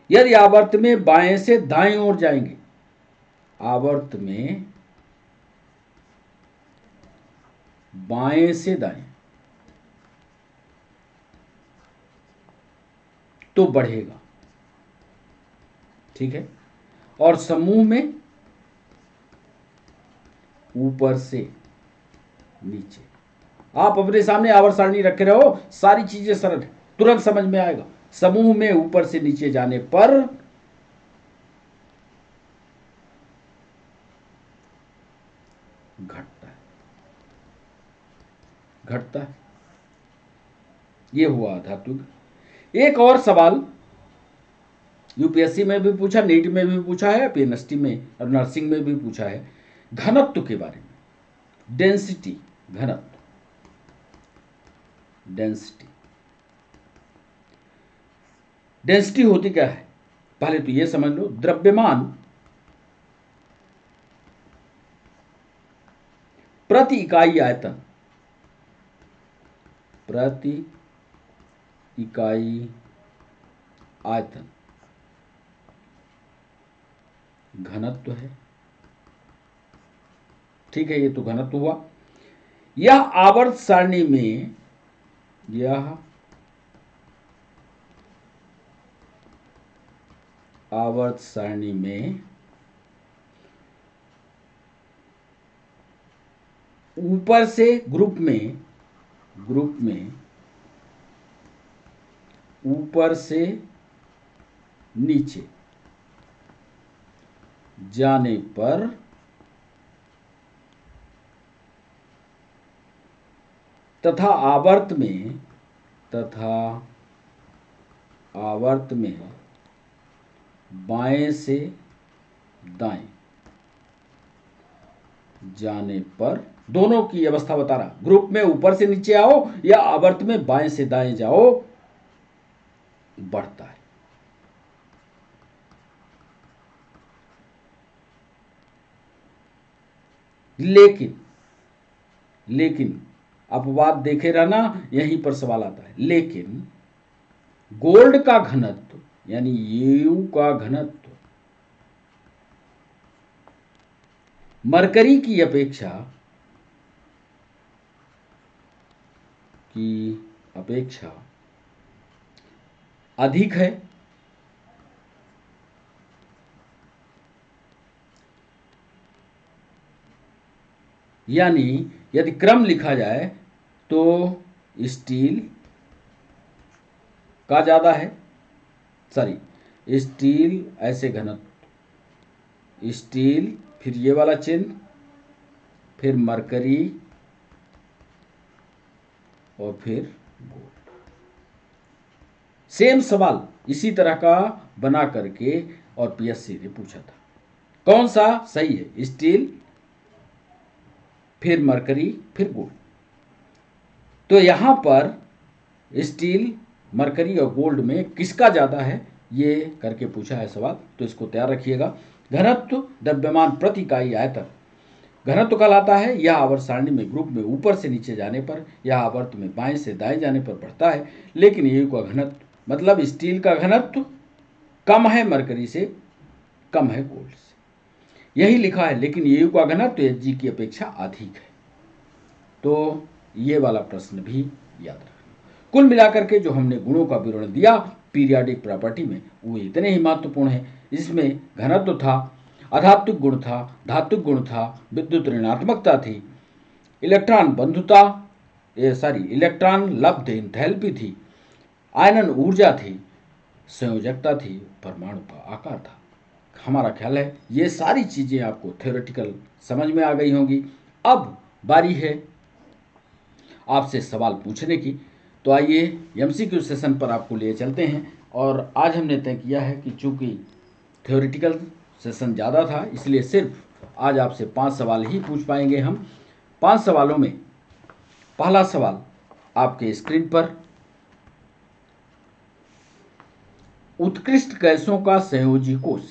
यदि आवर्त में बाएं से दाएं ओर जाएंगे, आवर्त में बाएं से दाएं, तो बढ़ेगा, ठीक है। और समूह में ऊपर से नीचे। आप अपने सामने आवर्त सारणी रखे रहो, सारी चीजें सरल है, तुरंत समझ में आएगा। समूह में ऊपर से नीचे जाने पर घटता है। यह हुआ आध्यात्मिक। एक और सवाल यूपीएससी में भी पूछा, नीट में भी पूछा है, पीएनएसटी में और नर्सिंग में भी पूछा है, घनत्व के बारे में। डेंसिटी, घनत्व, डेंसिटी। डेंसिटी होती क्या है? पहले तो यह समझ लो, द्रव्यमान प्रति इकाई आयतन, प्रति इकाई आयतन घनत्व है, ठीक है। ये तो घनत्व हुआ। यह आवर्त सारणी में, यह आवर्त सारणी में ऊपर से ग्रुप में ऊपर से नीचे जाने पर तथा आवर्त में बाएं से दाएं जाने पर, दोनों की अवस्था बता रहा। ग्रुप में ऊपर से नीचे आओ या आवर्त में बाएं से दाएं जाओ, बढ़ता है। लेकिन अपवाद देखे रहना, यहीं पर सवाल आता है। लेकिन गोल्ड का घनत्व यानी यू का घनत्व मरकरी की अपेक्षा अधिक है। यानी यदि क्रम लिखा जाए तो स्टील का ज्यादा है, स्टील ऐसे घनत्व, स्टील, फिर ये वाला चिन्ह, फिर मरकरी और फिर गोल्ड। सेम सवाल इसी तरह का बना करके और पीएससी ने पूछा था। कौन सा सही है? स्टील, फिर मरकरी, फिर गोल्ड। तो यहां पर स्टील, मरकरी और गोल्ड में किसका ज्यादा है, ये करके पूछा है सवाल, तो इसको तैयार रखिएगा। घनत्व द्रव्यमान प्रति इकाई आयतन घनत्व कहलाता है। यह आवर्त सारणी में ग्रुप में ऊपर से नीचे जाने पर, यह आवर्त में बाएं से दाएं जाने पर बढ़ता है। लेकिन यू का घनत्व मतलब स्टील का घनत्व कम है मरकरी से, कम है गोल्ड से। यही लिखा है, लेकिन यू का घनत्व एच की अपेक्षा अधिक है। तो ये वाला प्रश्न भी याद रखना। कुल मिलाकर के जो हमने गुणों का विवरण दिया पीरियाडिक प्रॉपर्टी में, वो इतने ही महत्वपूर्ण है। इसमें घनत्व था, आध्यात्मिक गुण था, धात्विक गुण था, विद्युत ऋणात्मकता थी, इलेक्ट्रॉन बंधुता, इलेक्ट्रॉन लब्ध एंथैल्पी थी, आयनन ऊर्जा थी, संयोजकता थी, परमाणु का आकार था। हमारा ख्याल है ये सारी चीजें आपको थ्योरेटिकल समझ में आ गई होंगी। अब बारी है आपसे सवाल पूछने की। तो आइए एमसीक्यू सेशन पर आपको लिए चलते हैं। और आज हमने तय किया है कि चूंकि थ्योरेटिकल सेशन ज़्यादा था, इसलिए सिर्फ आज आपसे 5 सवाल ही पूछ पाएंगे हम। 5 सवालों में पहला सवाल आपके स्क्रीन पर, उत्कृष्ट गैसों का संयोजी कोष।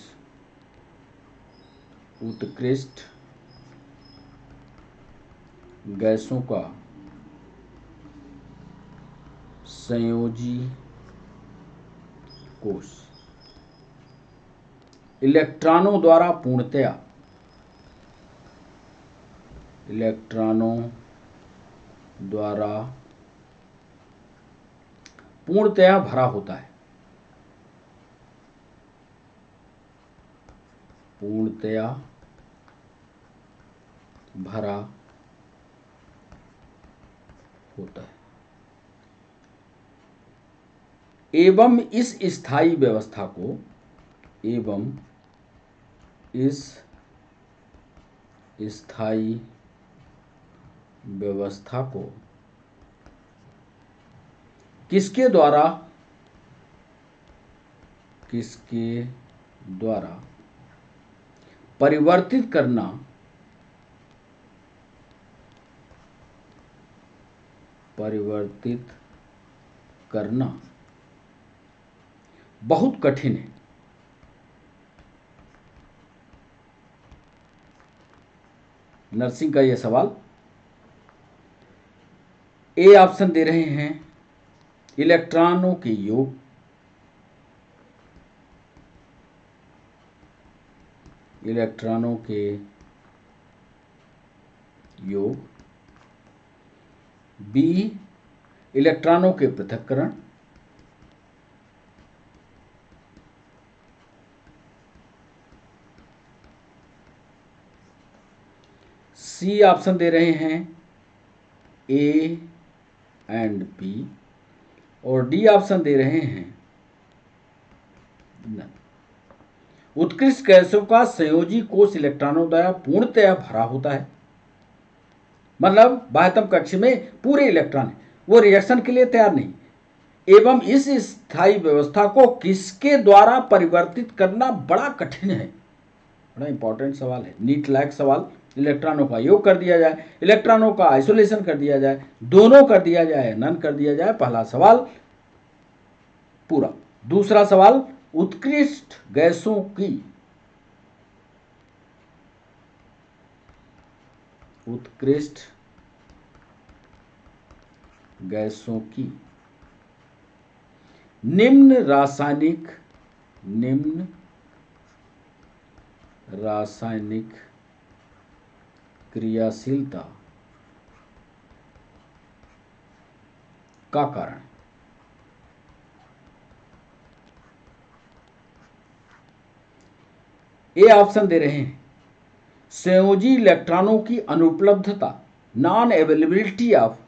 उत्कृष्ट गैसों का संयोजी कोष इलेक्ट्रॉनों द्वारा पूर्णतया भरा होता है। पूर्णतया भरा होता है एवं इस स्थायी व्यवस्था को किसके द्वारा परिवर्तित करना बहुत कठिन है। नर्सिंग का यह सवाल। ए ऑप्शन दे रहे हैं इलेक्ट्रॉनों के योग, बी इलेक्ट्रॉनों के पृथक्करण, सी ऑप्शन दे रहे हैं ए एंड बी, और डी ऑप्शन दे रहे हैं नन। उत्कृष्ट गैसों का संयोजी कोष इलेक्ट्रॉनों द्वारा पूर्णतया भरा होता है, मतलब बाह्यतम कक्ष में पूरे इलेक्ट्रॉन है, वो रिएक्शन के लिए तैयार नहीं। एवं इस स्थायी व्यवस्था को किसके द्वारा परिवर्तित करना बड़ा कठिन है। बड़ा इंपॉर्टेंट सवाल है, नीट लायक सवाल। इलेक्ट्रॉनों का योग कर दिया जाए, इलेक्ट्रॉनों का आइसोलेशन कर दिया जाए, दोनों कर दिया जाए, नन कर दिया जाए। पहला सवाल पूरा। दूसरा सवाल, उत्कृष्ट गैसों की निम्न रासायनिक क्रियाशीलता का कारण। ए ऑप्शन दे रहे हैं संयोजी इलेक्ट्रॉनों की अनुपलब्धता, नॉन अवेलेबिलिटी ऑफ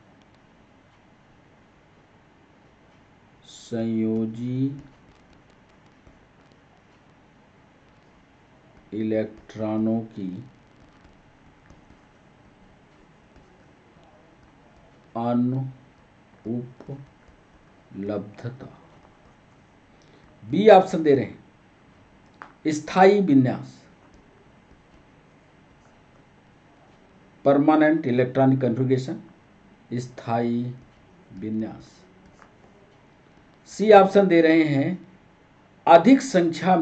संयोजी इलेक्ट्रॉनों की अनुपलब्धता। बी ऑप्शन दे रहे हैं स्थायी विन्यास, परमानेंट इलेक्ट्रॉनिक कॉन्फ़िगरेशन, स्थायी विन्यास। सी ऑप्शन दे रहे हैं अधिक संख्या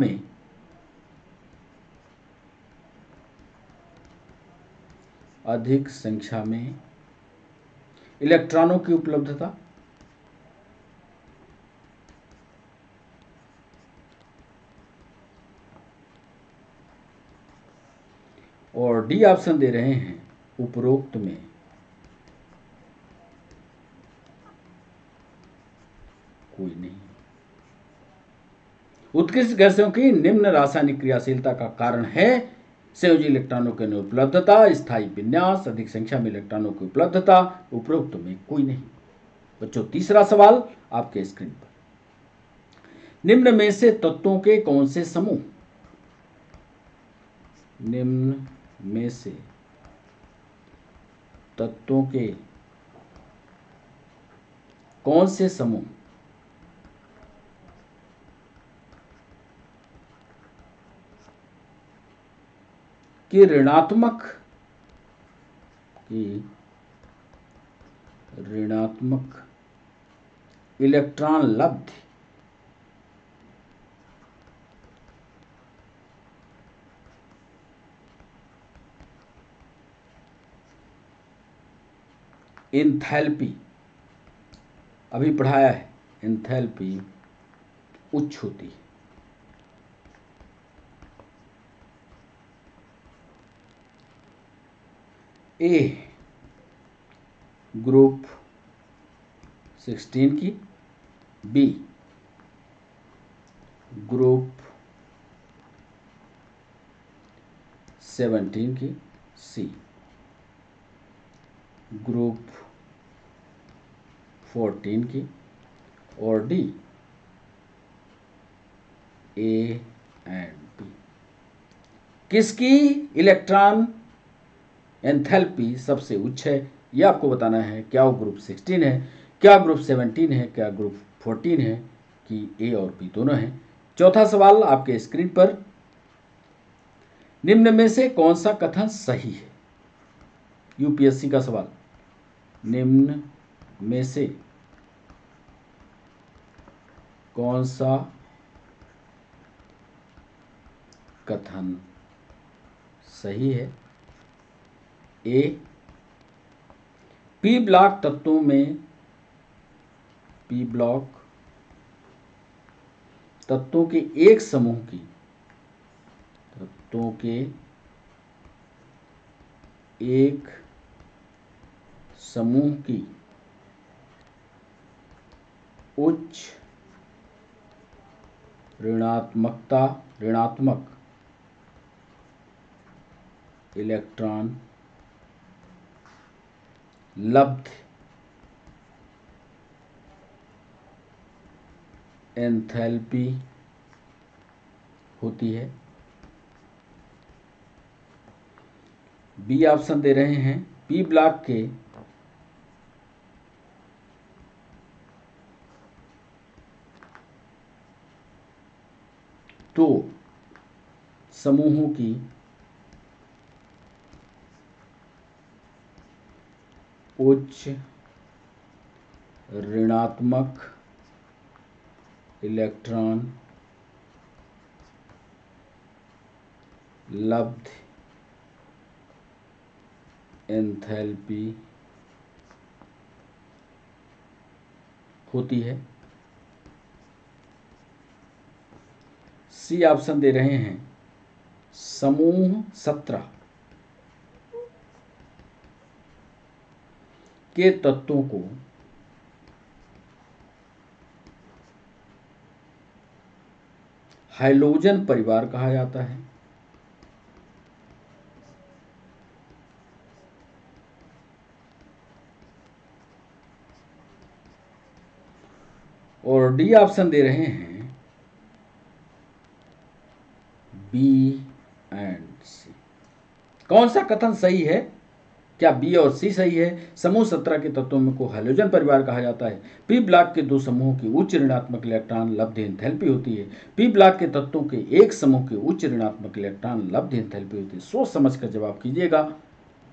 में इलेक्ट्रॉनों की उपलब्धता, और डी ऑप्शन दे रहे हैं उपरोक्त में कोई नहीं। उत्कृष्ट गैसों की निम्न रासायनिक क्रियाशीलता का कारण है संयोजी इलेक्ट्रॉनों की अनुपलब्धता, स्थायी विन्यास, अधिक संख्या में इलेक्ट्रॉनों की उपलब्धता, उपरोक्त में कोई नहीं। बच्चों, तीसरा सवाल आपके स्क्रीन पर, निम्न में से तत्वों के कौन से समूह कौन से समूह की ऋणात्मक इलेक्ट्रॉन लब्ध एंथैल्पी, अभी पढ़ाया है, एंथैल्पी उच्च होती है। ए ग्रुप 16 की, बी ग्रुप 17 की, सी ग्रुप 14 की, और डी ए एंड बी। किसकी इलेक्ट्रॉन एंथैल्पी सबसे उच्च है, यह आपको बताना है। क्या वो ग्रुप 16 है, क्या ग्रुप 17 है, क्या ग्रुप 14 है, कि ए और बी दोनों है। चौथा सवाल आपके स्क्रीन पर, निम्न में से कौन सा कथन सही है? यूपीएससी का सवाल, निम्न में से कौन सा कथन सही है? ए, पी ब्लॉक तत्वों में, पी ब्लॉक तत्वों के एक समूह की, तत्वों के एक समूह की उच्च ऋणात्मक इलेक्ट्रॉन लब्ध एंथैल्पी होती है। बी ऑप्शन दे रहे हैं, पी ब्लॉक के दो समूहों की उच्च ऋणात्मक इलेक्ट्रॉन लब्ध एंथैल्पी होती है। सी ऑप्शन दे रहे हैं, समूह 17 के तत्वों को हाइड्रोजन परिवार कहा जाता है। और डी ऑप्शन दे रहे हैं, बी एंड सी। कौन सा कथन सही है? क्या बी और सी सही है? समूह 17 के तत्वों को हाइड्रोजन परिवार कहा जाता है। पी ब्लॉक के दो समूहों की उच्च ऋणात्मक इलेक्ट्रॉन लब्ध एंथैल्पी होती है। पी ब्लॉक के तत्वों के एक समूह की उच्च ऋणात्मक इलेक्ट्रॉन लब्ध एंथैल्पी होती है। सोच समझ कर जवाब कीजिएगा।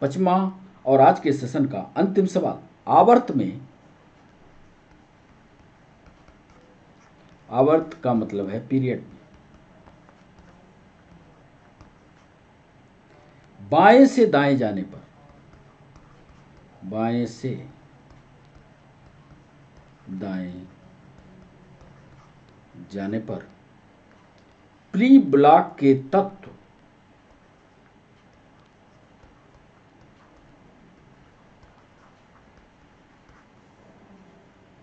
5वां और आज के सेशन का अंतिम सवाल, आवर्त में, आवर्त का मतलब है पीरियड में, बाएं से दाएं जाने पर, बाएं से दाएं जाने पर पी ब्लॉक के तत्व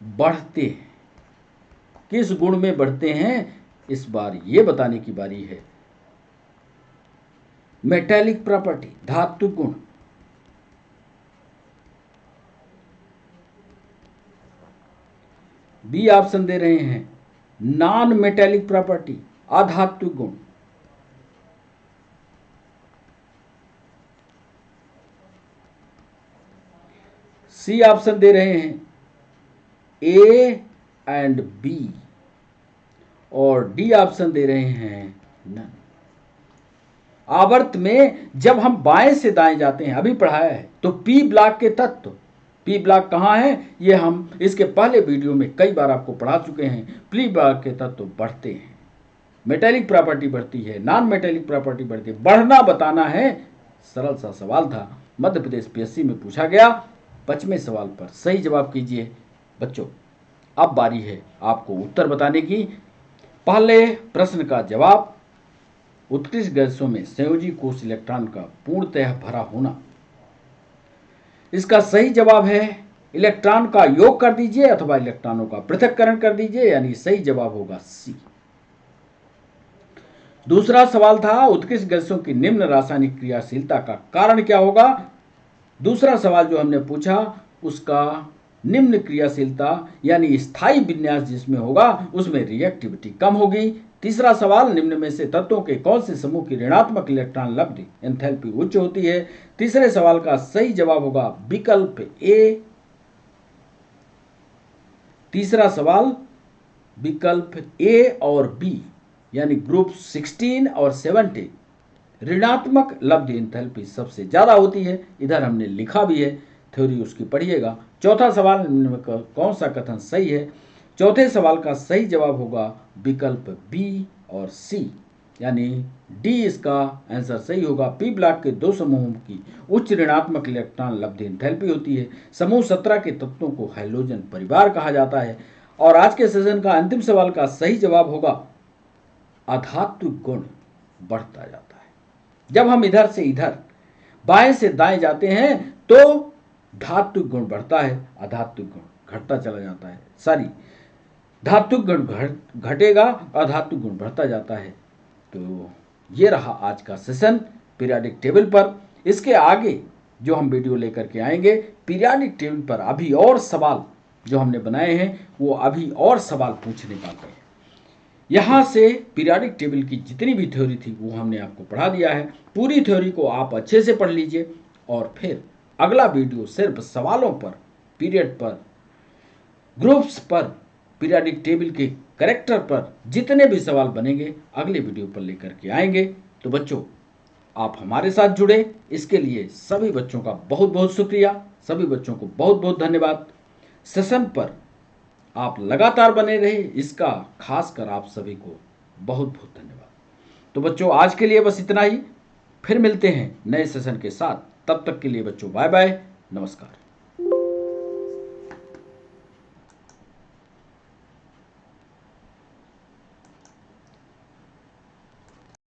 बढ़ते हैं। किस गुण में बढ़ते हैं, इस बार ये बताने की बारी है। मेटेलिक प्रॉपर्टी, धातु गुण, बी ऑप्शन दे रहे हैं, नॉन मेटेलिक प्रॉपर्टी, अधातु गुण, सी ऑप्शन दे रहे हैं, ए एंड बी, और डी ऑप्शन दे रहे हैं नन। आवर्त में जब हम बाएं से दाएं जाते हैं, अभी पढ़ाया है, तो पी ब्लॉक के तत्व, पी ब्लॉक कहाँ है, ये हम इसके पहले वीडियो में कई बार आपको पढ़ा चुके हैं। पी ब्लॉक के तत्व बढ़ते हैं, मेटेलिक प्रॉपर्टी बढ़ती है, नॉन मेटेलिक प्रॉपर्टी बढ़ती है। बढ़ना बताना है, सरल सा सवाल था, मध्य प्रदेश पीएससी में पूछा गया। 5वें सवाल पर सही जवाब कीजिए बच्चों। अब बारी है आपको उत्तर बताने की। पहले प्रश्न का जवाब, उत्कृष्ट गैसों में संयोजी कोश इलेक्ट्रॉन का पूर्णतः भरा होना। इसका सही जवाब है इलेक्ट्रॉन का योग कर दीजिए अथवा इलेक्ट्रॉनों का पृथक्करण कर दीजिए, यानी सही जवाब होगा सी। दूसरा सवाल था उत्कृष्ट गैसों की निम्न रासायनिक क्रियाशीलता का कारण क्या होगा। दूसरा सवाल जो हमने पूछा उसका निम्न क्रियाशीलता यानी स्थायी विन्यास जिसमें होगा उसमें रिएक्टिविटी कम होगी। तीसरा सवाल, निम्न में से तत्वों के कौन से समूह की ऋणात्मक इलेक्ट्रॉन लब्ध एंथैल्पी उच्च होती है। तीसरे सवाल का सही जवाब होगा विकल्प ए। तीसरा सवाल विकल्प ए और बी, यानी ग्रुप 16 और 70 ऋणात्मक लब्ध एंथैल्पी सबसे ज्यादा होती है। इधर हमने लिखा भी है, थ्योरी उसकी पढ़िएगा। चौथा सवाल, निम्न में कौन सा कथन सही है। चौथे सवाल का सही जवाब होगा विकल्प बी और सी, यानी डी इसका आंसर सही होगा। पी ब्लॉक के दो समूहों की उच्च ऋणात्मक इलेक्ट्रॉन लब्ध एंथैल्पी होती है। समूह 17 के तत्वों को हैलोजन परिवार कहा जाता है। और आज के सेशन का अंतिम सवाल का सही जवाब होगा अधात्विक गुण बढ़ता जाता है। जब हम इधर से इधर बाएं से दाएं जाते हैं तो धात्विक गुण बढ़ता है, अधात्विक गुण घटता चला जाता है। सॉरी, धात्विक गुण घटेगा, अधात्विक गुण बढ़ता जाता है। तो ये रहा आज का सेशन पीरियाडिक टेबल पर। इसके आगे जो हम वीडियो लेकर के आएंगे पीरियाडिक टेबल पर, अभी और सवाल जो हमने बनाए हैं वो अभी और सवाल पूछने वाले हैं। यहाँ से पीरियाडिक टेबल की जितनी भी थ्योरी थी वो हमने आपको पढ़ा दिया है। पूरी थ्योरी को आप अच्छे से पढ़ लीजिए और फिर अगला वीडियो सिर्फ सवालों पर, पीरियड पर, ग्रुप्स पर, पीरियाडिक टेबल के कैरेक्टर पर जितने भी सवाल बनेंगे अगले वीडियो पर लेकर के आएंगे। तो बच्चों आप हमारे साथ जुड़े, इसके लिए सभी बच्चों का बहुत बहुत शुक्रिया, सभी बच्चों को बहुत बहुत धन्यवाद। सेशन पर आप लगातार बने रहे, इसका खासकर आप सभी को बहुत बहुत धन्यवाद। तो बच्चों आज के लिए बस इतना ही, फिर मिलते हैं नए सेशन के साथ। तब तक के लिए बच्चों बाय बाय, नमस्कार।